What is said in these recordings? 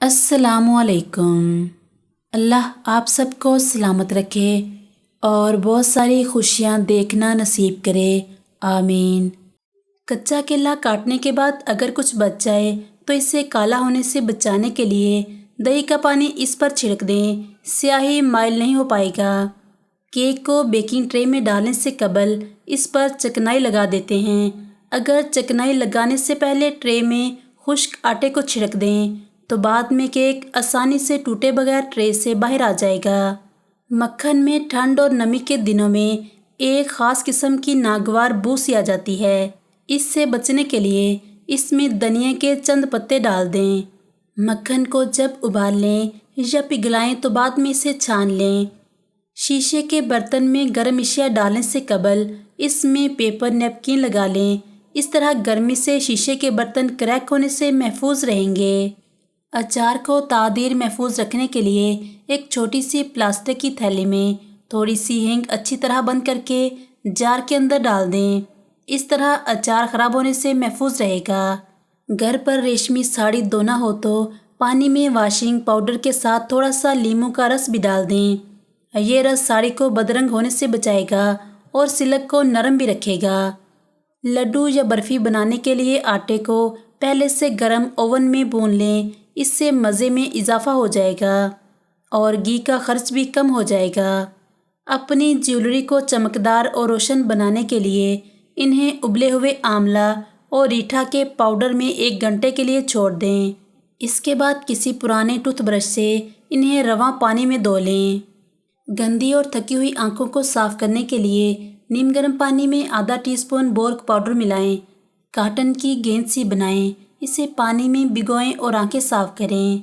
अस्सलामुअलैकुम। अल्लाह आप सबको सलामत रखे और बहुत सारी खुशियाँ देखना नसीब करे, आमीन। कच्चा केला काटने के बाद अगर कुछ बच जाए तो इसे काला होने से बचाने के लिए दही का पानी इस पर छिड़क दें, स्याही माइल नहीं हो पाएगा। केक को बेकिंग ट्रे में डालने से कबल इस पर चिकनाई लगा देते हैं। अगर चिकनाई लगाने से पहले ट्रे में खुश्क आटे को छिड़क दें तो बाद में केक आसानी से टूटे बगैर ट्रे से बाहर आ जाएगा। मक्खन में ठंड और नमी के दिनों में एक ख़ास किस्म की नागवार बू सी आ जाती है। इससे बचने के लिए इसमें धनिया के चंद पत्ते डाल दें। मक्खन को जब उबाल लें या पिघलाएं तो बाद में इसे छान लें। शीशे के बर्तन में गर्म अशिया डालने से कबल इसमें पेपर नैपकिन लगा लें। इस तरह गर्मी से शीशे के बर्तन क्रैक होने से महफूज रहेंगे। अचार को तादेर महफूज रखने के लिए एक छोटी सी प्लास्टिक की थैली में थोड़ी सी हींग अच्छी तरह बंद करके जार के अंदर डाल दें। इस तरह अचार ख़राब होने से महफूज रहेगा। घर पर रेशमी साड़ी धोना हो तो पानी में वॉशिंग पाउडर के साथ थोड़ा सा नींबू का रस भी डाल दें। ये रस साड़ी को बदरंग होने से बचाएगा और सिलक को नरम भी रखेगा। लड्डू या बर्फ़ी बनाने के लिए आटे को पहले से गर्म ओवन में भून लें। इससे मज़े में इजाफा हो जाएगा और घी का खर्च भी कम हो जाएगा। अपनी ज्वेलरी को चमकदार और रोशन बनाने के लिए इन्हें उबले हुए आंवला और रीठा के पाउडर में 1 घंटे के लिए छोड़ दें। इसके बाद किसी पुराने टूथब्रश से इन्हें रवां पानी में धो लें। गंदी और थकी हुई आंखों को साफ करने के लिए नीम गर्म पानी में आधा टीस्पून बोर्क पाउडर मिलाएं। काटन की गेंद सी बनाएं, इसे पानी में भिगोएं और आंखें साफ करें।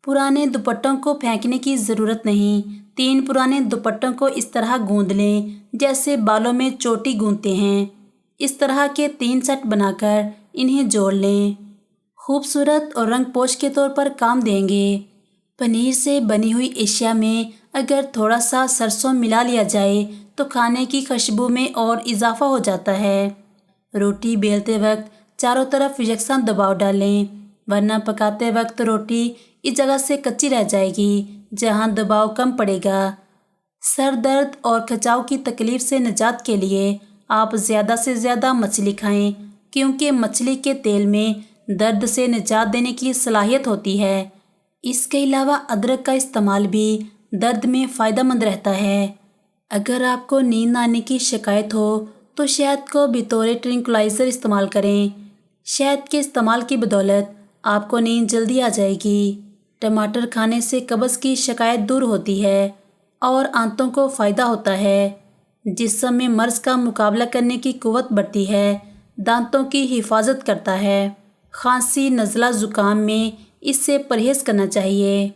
पुराने दुपट्टों को फेंकने की ज़रूरत नहीं। 3 पुराने दुपट्टों को इस तरह गूंद लें जैसे बालों में चोटी गूंदते हैं। इस तरह के 3 सेट बनाकर इन्हें जोड़ लें। खूबसूरत और रंगपोश के तौर पर काम देंगे। पनीर से बनी हुई एशिया में अगर थोड़ा सा सरसों मिला लिया जाए तो खाने की खुशबू में और इजाफा हो जाता है। रोटी बेलते वक्त चारों तरफ यकसां दबाव डालें, वरना पकाते वक्त रोटी इस जगह से कच्ची रह जाएगी जहां दबाव कम पड़ेगा। सर दर्द और खिंचाव की तकलीफ से निजात के लिए आप ज़्यादा से ज़्यादा मछली खाएं, क्योंकि मछली के तेल में दर्द से निजात देने की सलाहियत होती है। इसके अलावा अदरक का इस्तेमाल भी दर्द में फ़ायदेमंद रहता है। अगर आपको नींद आने की शिकायत हो तो शहद को बतौर ट्रैंक्विलाइज़र इस्तेमाल करें। शहद के इस्तेमाल की बदौलत आपको नींद जल्दी आ जाएगी। टमाटर खाने से कब्ज़ की शिकायत दूर होती है और आंतों को फ़ायदा होता है। जिस्म में मर्ज़ का मुकाबला करने की क़ुव्वत बढ़ती है। दांतों की हिफाजत करता है। खांसी नज़ला ज़ुकाम में इससे परहेज़ करना चाहिए।